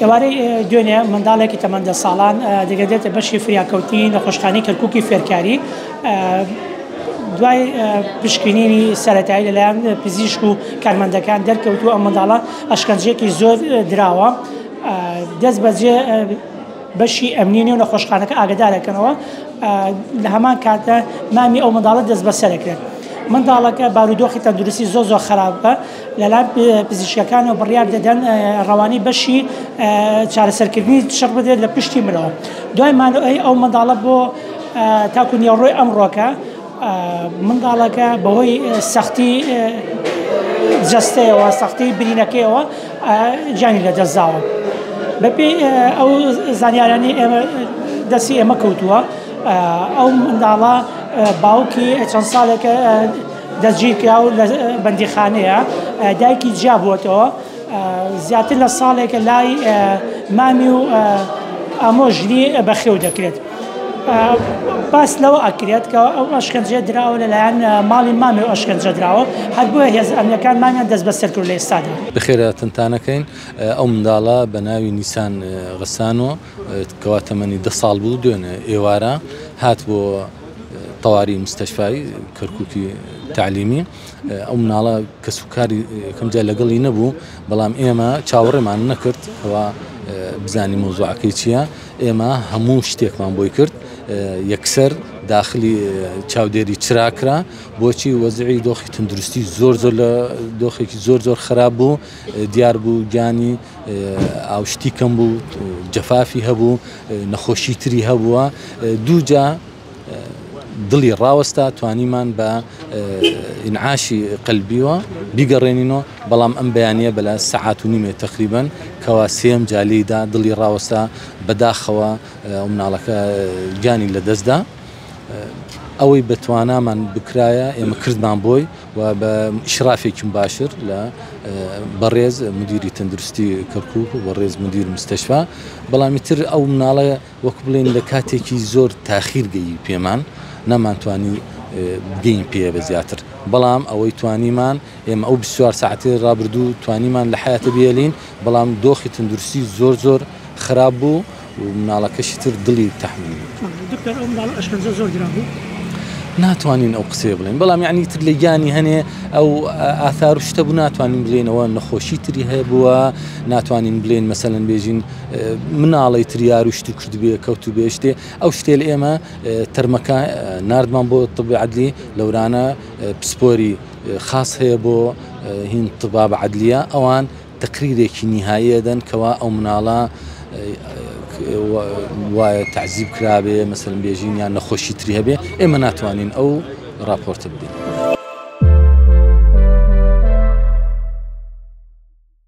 ئێوارەی دوێنێ منداڵێکی تەمەندە ساڵان دەگەدێتە بەشی فریاکەوتی نەخۆشخانەی کەرکووکی فێرکاری دوای پشکنینی سەرەتایی لەلایەن پزیشک و کارمەندەکان دەرکەوتووە ئەم منداڵە ئەشکەنجەیەکی زۆر دراوە دەست بەجێ بەشی ئەمنینی و نەخۆشخانەکە ئاگدارەکەنەوە لە هەمان کاتە مامی ئەو منداڵە دەست بەسەرەکرێت منداڵەکە بارودۆخی تەندروستی زۆر خراپە لەلایەن پزیشکەکانەوە بڕیار دەدەن ڕەوانەی بەشی چارەسەرکردنی شڕ بدرێت لە پشتی مرەوە دوای مانەوەی ئەو منداڵە بۆ تاکو نیێڕۆی ئەمڕۆکە منداڵەکە بەهۆی سەختی جەستەیەوە سەختی برینەکەیەوە جانی لەدەستداوە بەپێی ئەو زانیارانی دەستی ئێمە کەوتووە ئەو منداڵە باوکی چەند ساڵێکە دەستگیرکرا و لە بەندیخانەیە دایکی جیا بووەتەوە زیاتر لە ساڵێکە لای مامی و ئامۆژنی بەخێو دەکرێت باس لەوە ئەکرێت کە ئەو ئەشکەنجە دراوە لەلایەن ماڵی مامی و ئەشکەنجە دراوە هەر بۆیە هێز ئەمنیەکان مامیان دەست بەسەر کرد لە ئێستادا بخێرە تەنتانەکەین ئەو منداڵە بە ناوی نیسان غەسانۆ کەوا تەمەنی 10 ساڵ بوو دوێنێ ئێوارە هات بۆ تەواوی مستەشفای کەرکووکی تعلیمی ئەو مناڵە کە سوکاری یەکەم جار لەگەڵی نەبوو بەڵام ئێمە چاوەڕێمان نەکرد کەوا بزانی مۆزوعەکەی چییە ئێمە هەموو شتێکمان بۆی کرد یەکسەر داخلی چاودێری چراکرا بۆچی وەزعی دۆخی تەندروستی زۆر لە دۆخێکی زۆر خراپ بوو دیار بوو گیانی ئاوشتی کەم بوو جەفافی هەبوو نەخۆشی تری هەبووە دووجا دڵی ڕاوەستا توانیمان بە ئینعاشی قەلبیوە بیگەڕێنینەوە بەڵام ئەم بەیانیە بەلا سەعات و نیمێ تقریباً کەوا سێم جالیدا دڵی ڕاوەستا بەداخەوە ئەو مناڵەکە گیانی لەدەستدا ئەوەی بەتوانامان بکرایە ئێمە کردمان بۆی و بە ئیشرافێکم باشتر لە بەڕێز مدیری تەندروستی کەرکووک و بەڕێز مدیر مستەشفا بەڵامی تر ئەو مناڵە وەک بڵێن لە کاتێکی زۆر تاخیر گەیی پێمان نەمانتوانی بگەین پێ بە زیاتر بەڵام ئەوەی توانیمان ئێمە ئەو 24 ساعتی ڕابردوو توانیمان لە حیاتە بێلین بەڵام دۆخی تەندروستی زۆر خراپ بوو و مناڵەکەشی تر دڵی تەحمیل ناتوانین ئەو قسێ بڵێن بەڵام یعنی تر لە گیانی هەنێ ئەو ئاثار و شتە بوو ناتوانین بڵێنەوە نەخۆشی تری هەبووە ناتوانین بڵێن مەسەلەن بێژین مناڵی تریار و شتی کردبێ کەوتو بێشتێ ئەو شتێ لە ئێمە تەرمەکە ناردمان بۆ طبی عەدلی لەورانە پسپۆری خاص هەیە بۆ هین طباب عەدلیە ئەوان تەقریرێکی نیهایی دەن کەوا ئەو مناڵە وایە تعزیب کرابێ مەسەلەن بێژین یان نەخۆشی تری هەبێ ئێمە ناتوانین ئەو راپۆرتە بدەین.